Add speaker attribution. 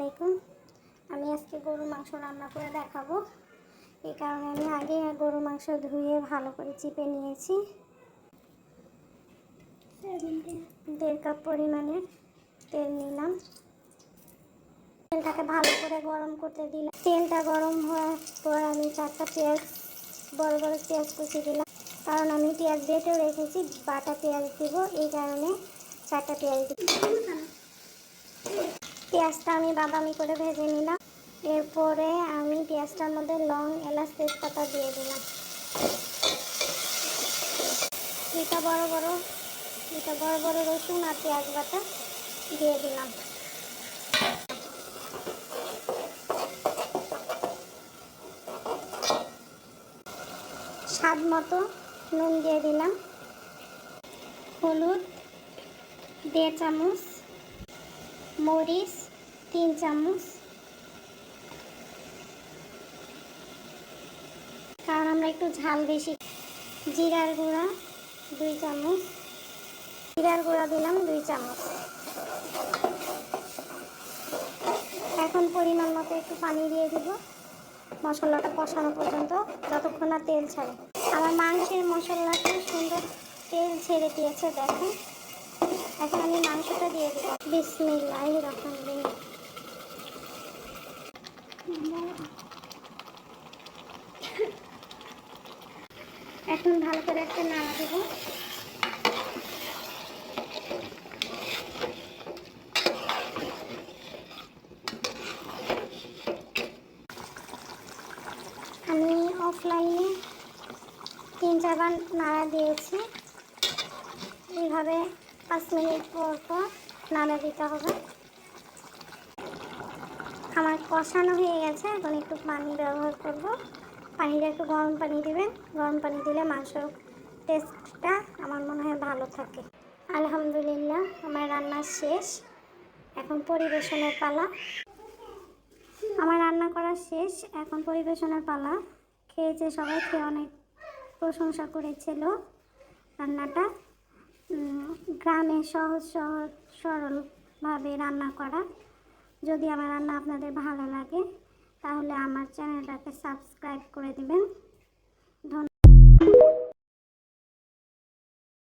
Speaker 1: আলাইকুম। আমি আজকে গরু মাংস রান্না করে দেখাবো। এই কারণে আমি আগে গরু মাংস ধুয়ে ভালো করে চিপে নিয়েছি। 1.5 কাপ পরিমাণের তেল নিলাম। তেলটাকে ভালো করে গরম করতে দিলাম। তেলটা গরম হওয়ার পর আমি 4টা পেঁয়াজ, বড় বড় পেঁয়াজ কুচি দিলাম। কারণ আমি পেঁয়াজ বেটে রেখেছি, বাটা পেঁয়াজ দিব, এই কারণে 4টা পেঁয়াজ দিলাম। পেঁয়াজটা আমি বাদামি করে ভেজে নিলাম। এরপরে আমি পেঁয়াজটার মধ্যে লং, এলাচ, তেজপাতা দিয়ে দিলাম। এটা বড় বড় রসুন আর পেঁয়াজ বাটা দিয়ে দিলাম। স্বাদ মতো নুন দিয়ে দিলাম। হলুদ 1.5 চামচ, মরিচ 3 চামচ, কারণ আমরা একটু ঝাল বেশি। জিরার গুঁড়া 2 চামচ, জিরার গুঁড়া দিলাম 2 চামচ। এখন পরিমাণ মতো একটু পানি দিয়ে দিব মশলাটা কষানো পর্যন্ত, যতক্ষণ না তেল ছাড়ে। আমার মাংসের মশলাটা সুন্দর তেল ছেড়ে দিয়েছে, দেখেন। এখন আমি মাংসটা দিয়ে দিব। বিসমিল্লাহির রহমানির রহিম। এখন ভালো করে একটা নাড়া দেব। আমি অফলাইনে 3-4 বার নাড়া দিয়েছি। এইভাবে 5 মিনিট পর পর নাড়া দিতে হবে। আমার কষানো হয়ে গেছে, এখন একটু পানি ব্যবহার করব। পানিটা একটু গরম পানি দিবেন। গরম পানি দিলে মাংসর টেস্টটা আমার মনে হয় ভালো থাকে। আলহামদুলিল্লাহ, আমার রান্না শেষ। এখন পরিবেশনের পালা। আমার রান্না করা শেষ, এখন পরিবেশনের পালা। খেয়েছে সবাই, খেয়ে অনেক প্রশংসা করেছিল রান্নাটা। গ্রামে সহজ সরলভাবে রান্না করা। যদি আমার রান্না আপনাদের ভালো লাগে তাহলে আমার চ্যানেলটাকে সাবস্ক্রাইব করে দিবেন।